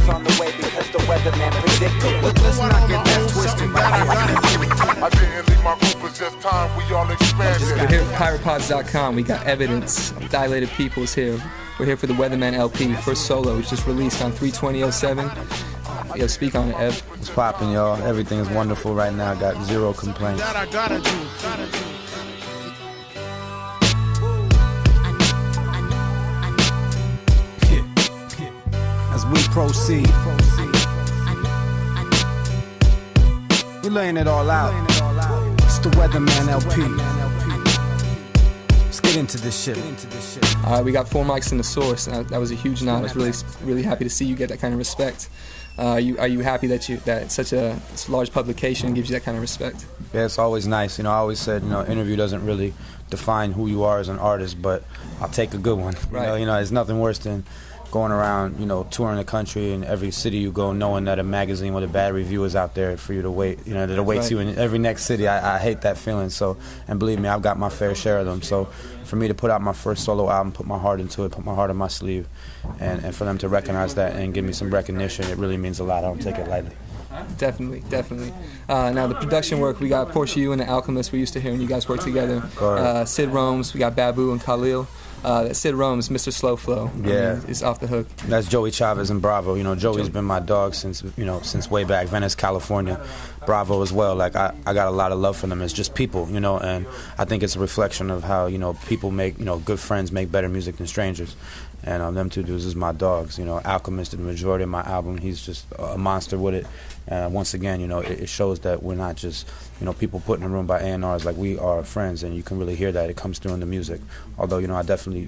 showers on the way because the weatherman predicted. Let's not get that twisted. I didn't leave my group, it's just time we all expanded. We're here at piratepods.com. We got evidence. Dilated People's here. We're here for the Weatherman LP, first solo. It's just released on 3/20/07. Yo, speak on it, Ev. What's poppin', y'all? Everything is wonderful right now. I got zero complaints. Gotta do. As we proceed, we laying it all out. It's the Weatherman LP. Let's get into this shit. We got 4 mics in the source, and that was a huge nod. I was really happy to see you get that kind of respect. Are you happy that such a large publication gives you that kind of respect? Yeah, it's always nice. I always said, interview doesn't really define who you are as an artist, but I'll take a good one. Right. It's nothing worse than going around, touring the country, and every city you go knowing that a magazine with a bad review is out there for you to wait, that awaits you in every next city. I hate that feeling. So, and believe me, I've got my fair share of them. So for me to put out my first solo album, put my heart into it, put my heart on my sleeve, and for them to recognize that and give me some recognition, it really means a lot. I don't take it lightly. Definitely. Now the production work, we got Portia U and The Alchemist. We used to hear when you guys work together. Sid Rome's, we got Babu and Khalil. Sid Rome's Mr. Slow Flow. Yeah, it's off the hook. That's Joey Chavez and Bravo. Joey's been my dog since way back, Venice, California. Bravo as well. Like I got a lot of love for them as just people, and I think it's a reflection of how people make good friends make better music than strangers. And them two dudes is my dogs. Alchemist did the majority of my album. He's just a monster with it. Once again, it shows that we're not just people put in a room by A&Rs. Like, we are friends, and you can really hear that. It comes through in the music. Although I definitely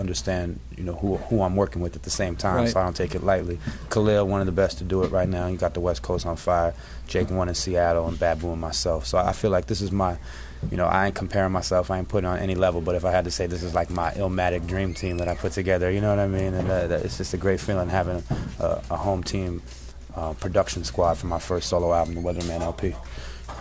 understand who I'm working with at the same time, right. So I don't take it lightly. Khalil, one of the best to do it right now. He got the West Coast on fire. Jake won in Seattle, and Babu and myself. So I feel like this is my. I ain't comparing myself. I ain't putting on any level. But if I had to say, this is like my Illmatic dream team that I put together. You know what I mean? And it's just a great feeling having a home team production squad for my first solo album, the Weatherman LP.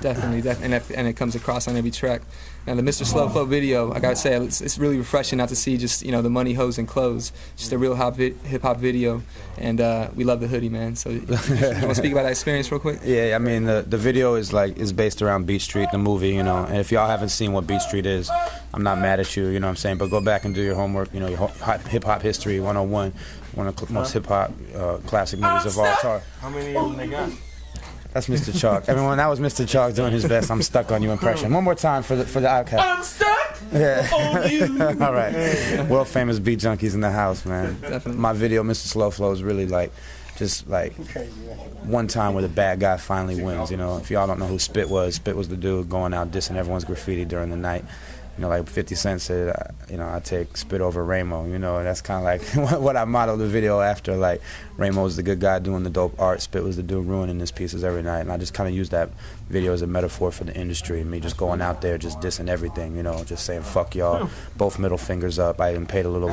Definitely, and it comes across on every track. Now the Mr. Slow Flow video, I gotta say, it's really refreshing not to see just the money, hoes, and clothes. Just a real hip hop video, and we love the hoodie, man. So you want to speak about that experience real quick? Yeah, I mean the video is based around Beat Street, the movie, and if y'all haven't seen what Beat Street is, I'm not mad at you, you know what I'm saying. But go back and do your homework, your hip hop history 101, one of the most hip hop classic movies of all time. How many of them they got? That's Mr. Chalk. Everyone, that was Mr. Chalk doing his best "I'm Stuck on You" impression. One more time for the outcast. I'm stuck yeah. on you. All right. World famous beat junkies in the house, man. Definitely. My video, Mr. Slow Flow, is really just one time where the bad guy finally wins. If y'all don't know who Spit was the dude going out dissing everyone's graffiti during the night. Like 50 Cent said, I take Spit over Ramo, and that's kind of like what I modeled the video after. Like, Ramo was the good guy doing the dope art, Spit was the dude ruining his pieces every night, and I just kind of used that video as a metaphor for the industry, and me just going out there just dissing everything, just saying fuck y'all, both middle fingers up. I even paid a little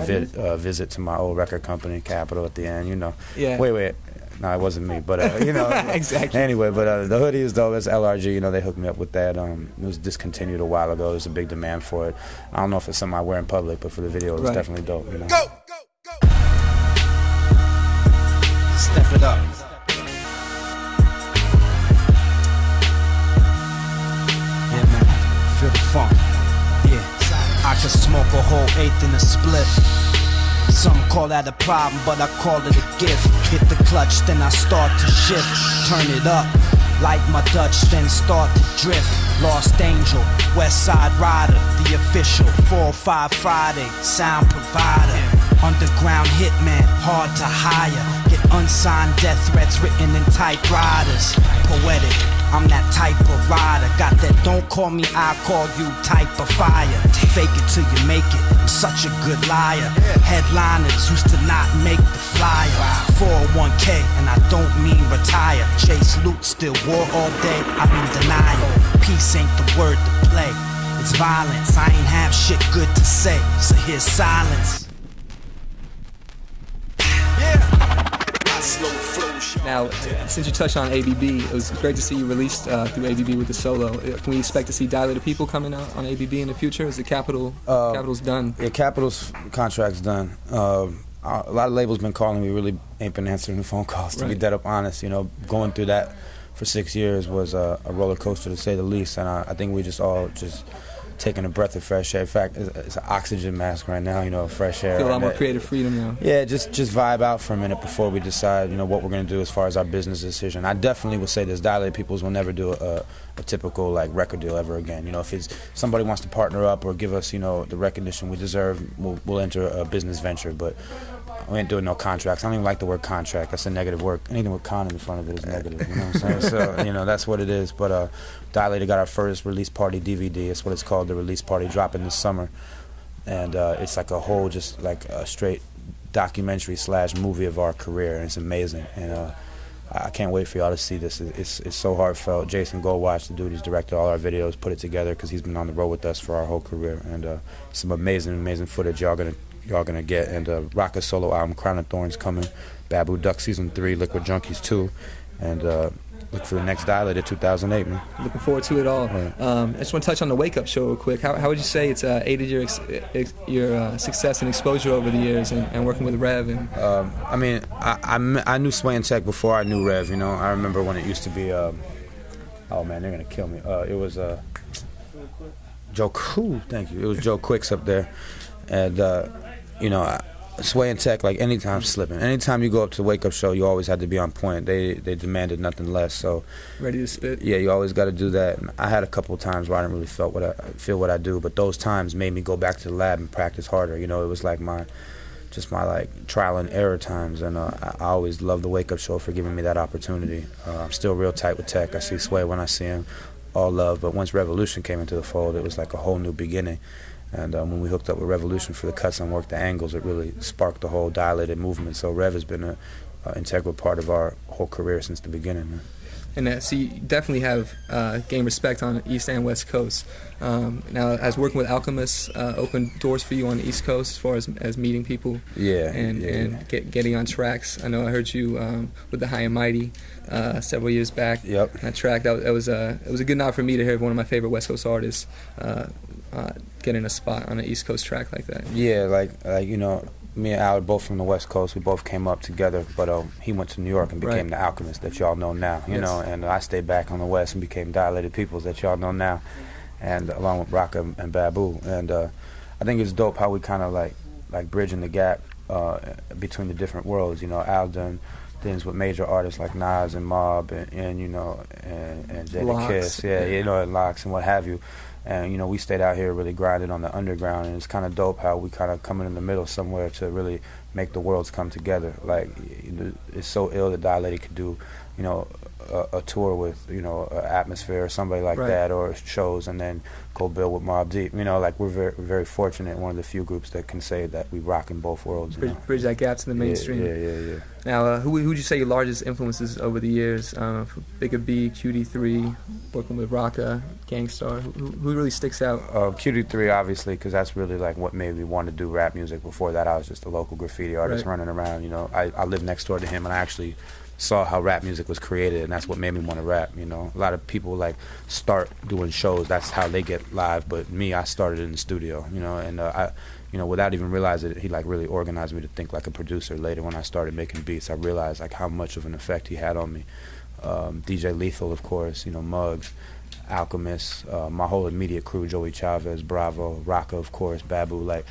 visit to my old record company, Capitol, at the end, Yeah. Wait. No, it wasn't me, but exactly. Anyway, but the hoodie is dope. It's LRG. They hooked me up with that. It was discontinued a while ago. There's a big demand for it. I don't know if it's something I wear in public, but for the video, it's definitely dope. Go! Step it up. Yeah, man. Feel the funk. Yeah. I could smoke a whole eighth in a spliff. Some call that a problem, but I call it a gift. Hit the clutch, then I start to shift. Turn it up, like my Dutch, then start to drift. Lost Angel, West Side Rider, the official 4-5 Friday sound provider. Underground hitman, hard to hire. Get unsigned death threats written in typewriters. Poetic, I'm that type of rider. Got that don't call me, I call you type of fire. Fake it till you make it, I'm such a good liar. Headliners used to not make the flyer. 401k, and I don't mean retire. Chase loot, still war all day, I'm in denial. Peace ain't the word to play, it's violence. I ain't have shit good to say, so here's silence. Now, since you touched on ABB, it was great to see you released through ABB with the solo. Can we expect to see Dilated People coming out on ABB in the future? Is the Capitol's done? Yeah, Capitol's contract's done. A lot of labels been calling me, really ain't been answering the phone calls, to be dead up honest. You know, going through that for 6 years was a roller coaster, to say the least, and I think we just all just taking a breath of fresh air. In fact, it's an oxygen mask right now, you know, fresh air. Feel a lot more creative freedom now. Yeah, just vibe out for a minute before we decide, you know, what we're going to do as far as our business decision. I definitely would say this, Dilated Peoples will never do a typical, like, record deal ever again. You know, if somebody wants to partner up or give us, you know, the recognition we deserve, we'll enter a business venture, but we ain't doing no contracts. I don't even like the word contract. That's a negative word. Anything with con in front of it is negative, you know what I'm saying? So, you know, that's what it is. But Dilated got our first release party DVD. It's what it's called, the release party, dropping this summer. And it's like a whole, just like a straight documentary / movie of our career. And it's amazing. And I can't wait for y'all to see this. It's so heartfelt. Jason Goldwatch, the dude who's directed all our videos, put it together because he's been on the road with us for our whole career. And some amazing footage y'all gonna get. And Rocka's solo album, Crown of Thorns, coming. Babu Duck Season 3, Liquid Junkies 2. And look for the next Dilated 2008, man. Looking forward to it all. Right. I just want to touch on the Wake Up Show real quick. How would you say it's aided your success and exposure over the years and working with Rev? And I mean, I knew Sway and Tech before I knew Rev, you know. I remember when it used to be, oh man, they're going to kill me. It was Joe Cool, thank you. It was Joe Quicks up there. And, you know, Sway and Tech, like, anytime slipping. Anytime you go up to the Wake Up Show, you always had to be on point. They demanded nothing less. So ready to spit. Yeah, you always got to do that. And I had a couple of times where I didn't really feel what I do, but those times made me go back to the lab and practice harder. You know, it was like my like trial and error times, and I always loved the Wake Up Show for giving me that opportunity. I'm still real tight with Tech. I see Sway when I see him, all love. But once Revolution came into the fold, it was like a whole new beginning. And when we hooked up with Revolution for the cuts and worked the angles, it really sparked the whole Dilated movement. So Rev has been an integral part of our whole career since the beginning, man. And so you definitely have gained respect on the East and West Coast. Now, as working with Alchemist opened doors for you on the East Coast as far as meeting people and getting on tracks. I know I heard you with the High and Mighty several years back. Yep. That track, it was a good nod for me to hear one of my favorite West Coast artists getting a spot on an East Coast track like that. Yeah, like you know, me and Al are both from the West Coast. We both came up together, but he went to New York and became the Alchemist that y'all know now, you know, and I stayed back on the West and became Dilated Peoples that y'all know now, and along with Rocka and Babu. And I think it's dope how we kind of like bridging the gap between the different worlds. You know, Al done things with major artists like Nas and Mob and you know, and Jada Kiss, you know, and Locks and what have you. And, you know, we stayed out here really grinding on the underground, and it's kind of dope how we kind of coming in the middle somewhere to really make the worlds come together. Like, it's so ill that Dilated could do, you know, a tour with, you know, Atmosphere or somebody like that, or shows, and then go build with Mobb Deep. You know, like, we're very, very fortunate, one of the few groups that can say that we rock in both worlds. Bridge that gap to the mainstream. Yeah. Now, who would you say your largest influences over the years? Bigger B, QD3, working with Rocka, Gangstar. Who really sticks out? QD3, obviously, because that's really like what made me want to do rap music. Before that, I was just a local graffiti artist running around. You know, I lived next door to him, and I actually saw how rap music was created, and that's what made me want to rap. You know, a lot of people like start doing shows. That's how they get live. But me, I started in the studio. You know, and you know, without even realizing it, he like really organized me to think like a producer. Later, when I started making beats, I realized like how much of an effect he had on me. DJ Lethal, of course. You know, Muggs, Alchemist, my whole immediate crew: Joey Chavez, Bravo, Rocka, of course, Babu. Like,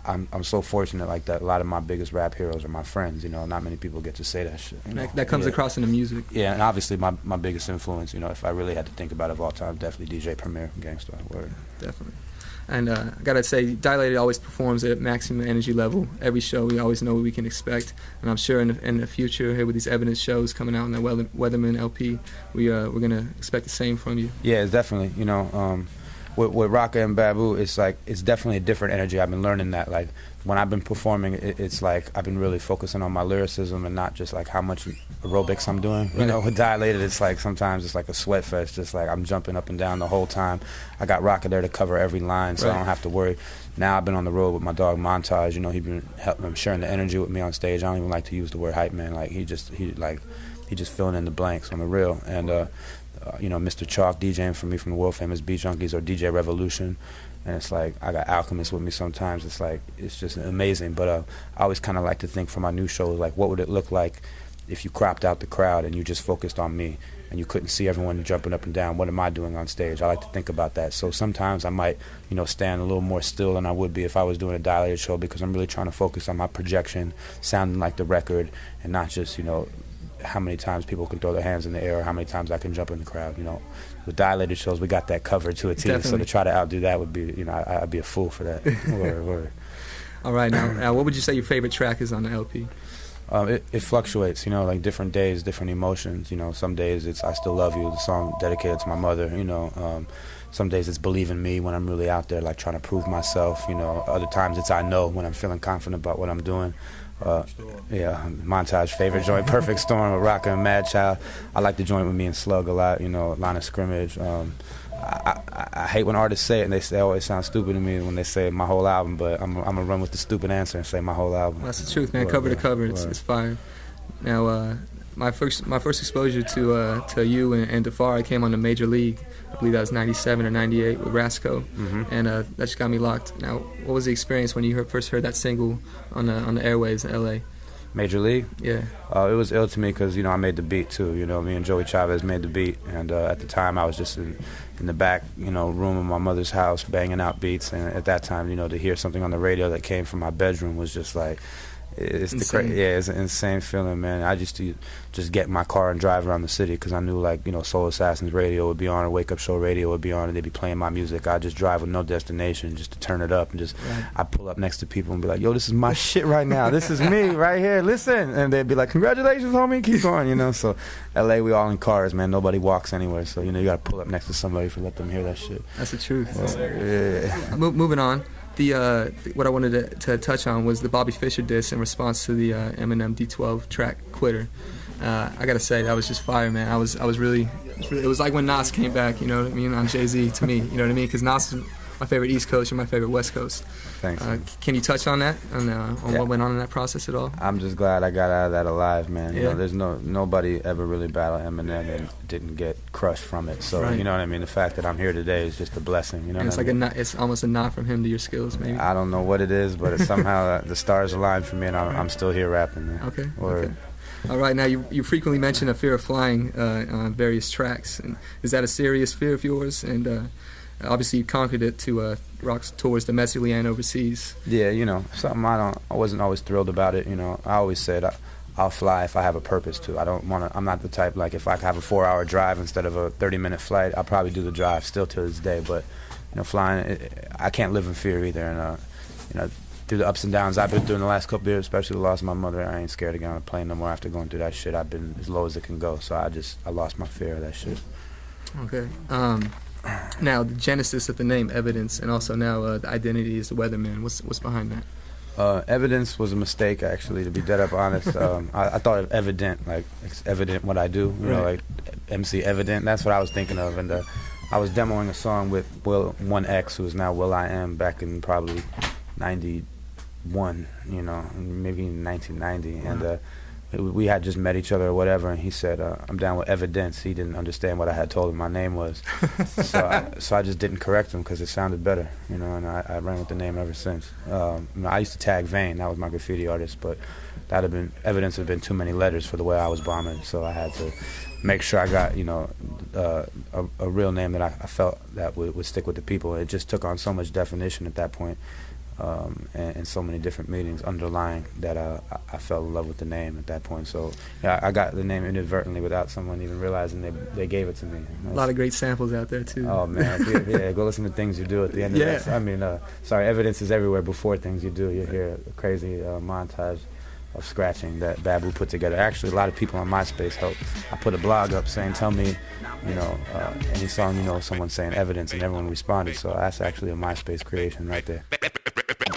I'm so fortunate like that. A lot of my biggest rap heroes are my friends. You know, not many people get to say that shit. That comes across in the music. Yeah, and obviously my biggest influence, you know, if I really had to think about it of all time, definitely DJ Premier, Gangstar. Word. Definitely. And I gotta say, Dilated always performs at maximum energy level. Every show, we always know what we can expect. And I'm sure in the future, here with these evidence shows coming out in the Weatherman LP, we're gonna expect the same from you. Yeah, it's definitely, you know, with Rocka and Babu, it's like, it's definitely a different energy. I've been learning that. Like, when I've been performing, it's like I've been really focusing on my lyricism and not just like how much aerobics I'm doing. You know, with Dilated, it's like sometimes it's like a sweat fest. Just like I'm jumping up and down the whole time. I got Rocka there to cover every line, so I don't have to worry. Now I've been on the road with my dog Montage. You know, he's been sharing the energy with me on stage. I don't even like to use the word hype man. Like, he just filling in the blanks on the real. And you know, Mr. Chalk DJing for me from the world famous Beat Junkies, or DJ Revolution. And it's like, I got Alchemist with me sometimes. It's like, it's just amazing. But I always kind of like to think for my new shows, like, what would it look like if you cropped out the crowd and you just focused on me and you couldn't see everyone jumping up and down? What am I doing on stage? I like to think about that. So sometimes I might, stand a little more still than I would be if I was doing a dilated show, because I'm really trying to focus on my projection, sounding like the record, and not just, how many times people can throw their hands in the air or how many times I can jump in the crowd. With dilated shows, we got that covered to a T. Definitely. So to try to outdo that would be, I'd be a fool for that. Word. All right, now, what would you say your favorite track is on the LP? It fluctuates, like different days, different emotions. Some days it's I Still Love You, the song dedicated to my mother. Some days it's Believe in Me when I'm really out there, like trying to prove myself. Other times it's I Know when I'm feeling confident about what I'm doing. Montage favorite joint, Perfect Storm with Rocka and Mad Child. I like the joint with me and Slug a lot. Line of Scrimmage. I hate when artists say it, and they always sound stupid to me when they say my whole album, but I'm gonna run with the stupid answer and say my whole album. Well, that's the truth, man. Cover to cover, it's fire. Now, my first exposure to you and Defar came on the Major League. I believe that was '97 or '98 with Rasco, and that just got me locked. Now, what was the experience when you first heard that single on the airwaves in LA? Major League? Yeah. It was ill to me because, I made the beat too. Me and Joey Chavez made the beat. And at the time, I was just in the back, room of my mother's house banging out beats. And at that time, to hear something on the radio that came from my bedroom was just like, it's it's an insane feeling, man. I used to just get in my car and drive around the city because I knew, like, Soul Assassins radio would be on or Wake Up Show radio would be on, and they'd be playing my music. I'd just drive with no destination just to turn it up, and just I'd pull up next to people and be like, yo, this is my shit right now. This is me right here. Listen. And they'd be like, congratulations, homie. Keep going, So LA, we all in cars, man. Nobody walks anywhere. So, you got to pull up next to somebody to let them hear that shit. That's the truth. Yeah. Moving on. What I wanted to touch on was the Bobby Fischer diss in response to the Eminem D12 track Quitter. I gotta say, that was just fire, man. I was really, it was like when Nas came back, you know what I mean, on Jay-Z to me, you know what I mean? Because Nas is my favorite East Coast, you're my favorite West Coast. Thanks. Can you touch on that, on what went on in that process at all? I'm just glad I got out of that alive, man. Yeah. There's nobody ever really battled Eminem and didn't get crushed from it. So, you know what I mean? The fact that I'm here today is just a blessing, you know. And it's like it's almost a nod from him to your skills, maybe. I don't know what it is, but it's somehow the stars aligned for me, and I'm still here rapping, man. Okay. All right, now you frequently mention a fear of flying on various tracks. And is that a serious fear of yours? And obviously you conquered it to rock tours domestically and overseas. Yeah, something I wasn't always thrilled about it. I always said I'll fly if I have a purpose to. I'm not the type, like, if I have a 4-hour drive instead of a 30-minute flight, I'll probably do the drive still to this day. But flying, I can't live in fear either. And through the ups and downs I've been through in the last couple of years, especially the loss of my mother, I ain't scared to get on a plane no more after going through that shit. I've been as low as it can go, so I lost my fear of that shit. Okay. Now, the genesis of the name Evidence, and also now the identity is the Weatherman. What's behind that? Evidence was a mistake, actually, to be dead up honest. I thought of evident, like it's evident what I do, like MC Evident. That's what I was thinking of, and I was demoing a song with Will 1X, who is now Will I Am, back in probably '91, maybe 1990, and we had just met each other or whatever, and he said, I'm down with Evidence. He didn't understand what I had told him my name was. so I just didn't correct him because it sounded better, and I ran with the name ever since. I used to tag Vane, that was my graffiti artist, but Evidence would have been too many letters for the way I was bombing, so I had to make sure I got, a real name that I felt that would stick with the people. It just took on so much definition at that point. And so many different meanings underlying that I fell in love with the name at that point. So yeah, I got the name inadvertently without someone even realizing they gave it to me. A lot of great samples out there too. Oh man, yeah, go listen to Things You Do at the end of this. I mean, Evidence is everywhere before Things You Do. You hear a crazy montage of scratching that Babu put together. Actually, a lot of people on MySpace helped. I put a blog up saying, tell me, any song someone saying Evidence, and everyone responded. So that's actually a MySpace creation right there.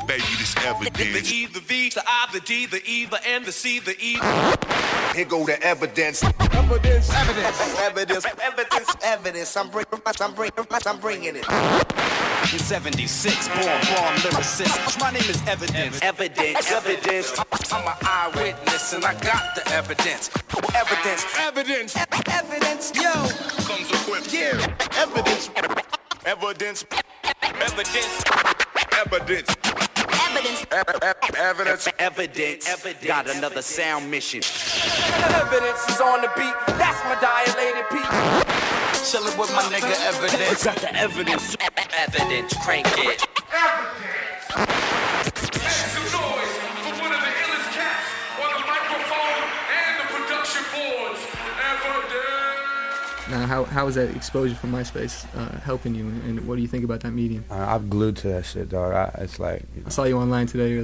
Baby, this evidence. The E, the V, the I, the D, the E, the N, the C, the E. Here go the evidence. Evidence, evidence. I'm bringing it. I'm 76, born lyricist. My name is Evidence. Evidence. I'm an eyewitness and I got the evidence. Evidence. Yo. Comes equipped. Yeah. Evidence. Evidence. Evidence. Evidence. Got another sound mission. Evidence is on the beat. That's my dilated beat. Chillin' with my nigga Evidence. Got the evidence. Evidence. Crank it. Now, how is that exposure from MySpace helping you, and what do you think about that medium? I'm glued to that shit, dog. It's like... I saw you online today.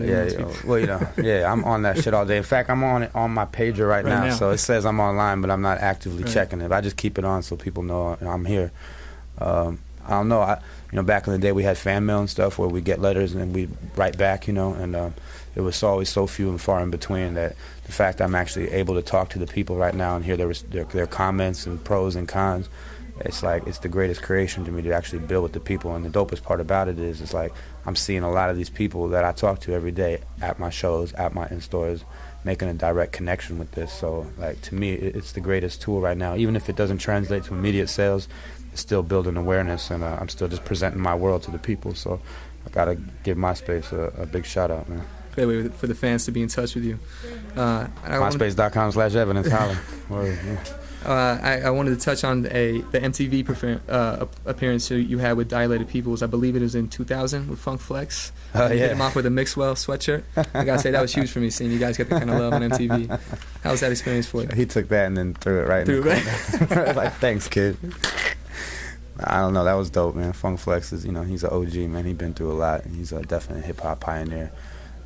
I'm on that shit all day. In fact, I'm on it on my pager right now, so it says I'm online, but I'm not actively checking it. I just keep it on so people know I'm here. I don't know. Back in the day, we had fan mail and stuff where we get letters and we write back, and it was always so few and far in between that the fact I'm actually able to talk to the people right now and hear their comments and pros and cons, it's the greatest creation to me to actually build with the people. And the dopest part about it is it's like I'm seeing a lot of these people that I talk to every day at my shows, at my in-stores, making a direct connection with this. So, to me, it's the greatest tool right now. Even if it doesn't translate to immediate sales, it's still building awareness, and I'm still just presenting my world to the people. So I got to give MySpace a big shout-out, man. Great way for the fans to be in touch with you. MySpace.com/evidence. Holla. I wanted to touch on the MTV appearance you had with Dilated Peoples. I believe it was in 2000 with Funk Flex. You hit him off with a Mixwell sweatshirt. I gotta say, that was huge for me, seeing you guys get the kind of love on MTV. How was that experience for you? He took that and then threw it right in the corner. Thanks, kid. I don't know. That was dope, man. Funk Flex is, he's an OG, man. He's been through a lot. He's a definite hip-hop pioneer.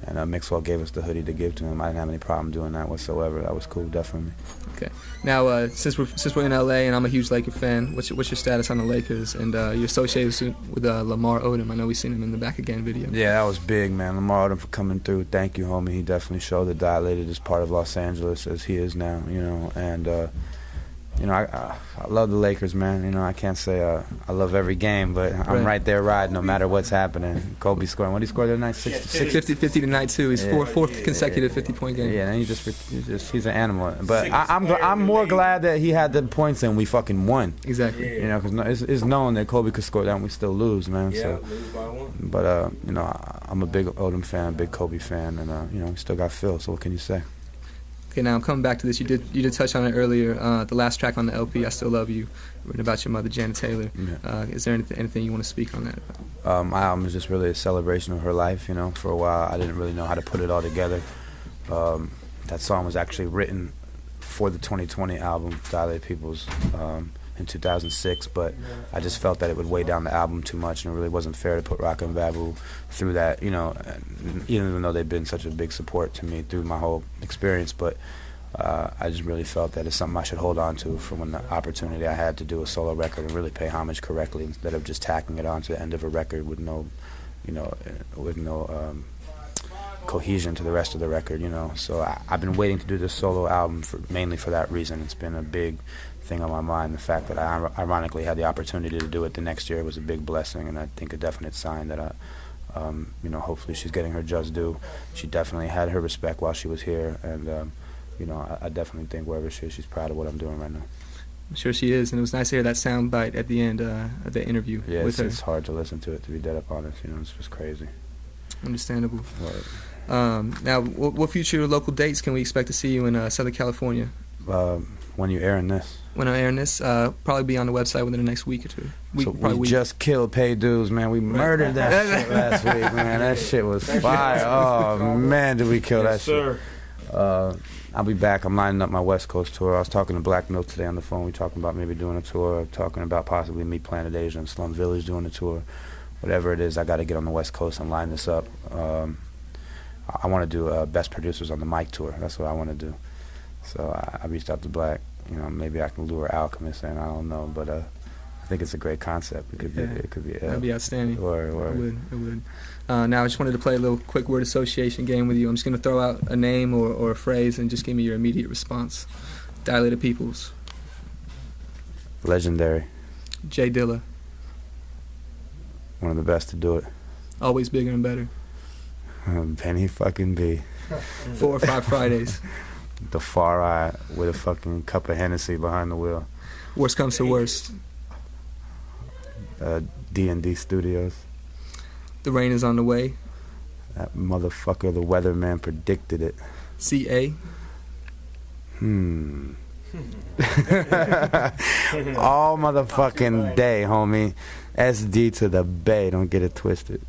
And Mixwell gave us the hoodie to give to him. I didn't have any problem doing that whatsoever. That was cool, definitely. Okay. Now, since we're in LA and I'm a huge Laker fan, what's your status on the Lakers? And you're associated with Lamar Odom. I know we've seen him in the Back Again video. Yeah, that was big, man. Lamar Odom for coming through. Thank you, homie. He definitely showed that Dilated is part of Los Angeles as he is now. And I love the Lakers, man. I can't say I love every game, but I'm right there riding no matter what's happening. Kobe scoring. What did he score the other night? 50 tonight too. He's fourth consecutive 50-point game. Yeah, and he's an animal. But I'm more glad that he had the points and we fucking won. Exactly. Because it's known that Kobe could score that and we still lose, man. Yeah, lose by one. But I'm a big Odom fan, a big Kobe fan, and we still got Phil. So what can you say? Okay, now I'm coming back to this. You did touch on it earlier. The last track on the LP, I Still Love You, written about your mother, Janet Taylor. Yeah. Is there anything you want to speak on that? My album is just really a celebration of her life. For a while, I didn't really know how to put it all together. That song was actually written for the 2020 album, Dilated Peoples, in 2006, but I just felt that it would weigh down the album too much, and it really wasn't fair to put Rockin' Babu through that, even though they've been such a big support to me through my whole experience. But I just really felt that it's something I should hold on to for when the opportunity I had to do a solo record and really pay homage correctly, instead of just tacking it on to the end of a record with no cohesion to the rest of the record, So I've been waiting to do this solo album mainly for that reason. It's been a big thing on my mind. The fact that I ironically had the opportunity to do it the next year was a big blessing, and I think a definite sign that hopefully she's getting her just due. She definitely had her respect while she was here, and I definitely think wherever she is, she's proud of what I'm doing right now. I'm sure she is, and it was nice to hear that sound bite at the end of the interview with her. It's hard to listen to it, to be dead up honest. It's just crazy. Understandable. Right. Now, what future local dates can we expect to see you in Southern California? When you airing this? When I'm airing this, probably be on the website within the next week or two. We just killed Pay Dues, man. We murdered that shit last week, man. That shit was fire. Oh, man, did we kill that shit. I'll be back. I'm lining up my West Coast tour. I was talking to Black Milk today on the phone. We talking about maybe doing a tour, talking about possibly me, Planet Asia, and Slum Village doing a tour. Whatever it is, I got to get on the West Coast and line this up. I want to do Best Producers on the Mic tour. That's what I want to do. So I reached out to Black. Maybe I can lure Alchemist in. I don't know, but I think it's a great concept. It could be. That'd be outstanding. Or. It would. Now I just wanted to play a little quick word association game with you. I'm just going to throw out a name or a phrase and just give me your immediate response. Dilated Peoples. Legendary. J Dilla. One of the best to do it. Always bigger and better. Penny fucking B. 4 or 5 Fridays. The Far Eye with a fucking cup of Hennessy behind the wheel. Worst comes to worst. D&D Studios. The rain is on the way. That motherfucker, the weatherman, predicted it. CA. All motherfucking day, homie. SD to the bay. Don't get it twisted.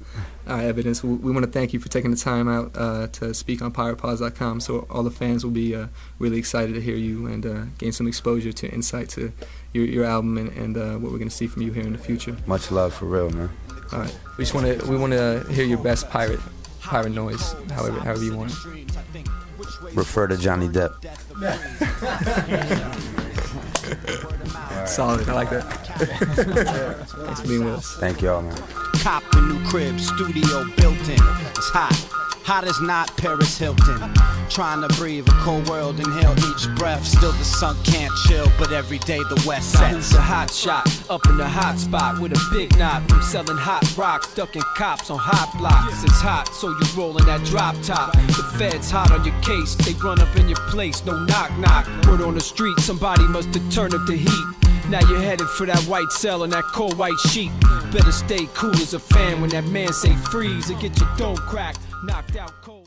All right, Evidence. We want to thank you for taking the time out to speak on PiratePause.com. So all the fans will be really excited to hear you and gain some exposure to insight to your album and what we're going to see from you here in the future. Much love for real, man. All right. We want to hear your best pirate noise, however you want it. Refer to Johnny Depp. Solid. I like that. Thanks for being with us. Thank y'all, man. Cop a new crib, studio built in. It's hot as not Paris Hilton. Trying to breathe a cold world, inhale each breath. Still the sun can't chill, but every day the west sets. A hot shot, up in the hot spot with a big knot. From selling hot rocks, ducking cops on hot blocks. It's hot, so you rollin' that drop top. The feds hot on your case, they run up in your place, no knock knock. Word on the street, somebody must have turned up the heat. Now you're headed for that white cell and that cold white sheet. Better stay cool as a fan when that man say freeze or get your dome cracked, knocked out cold.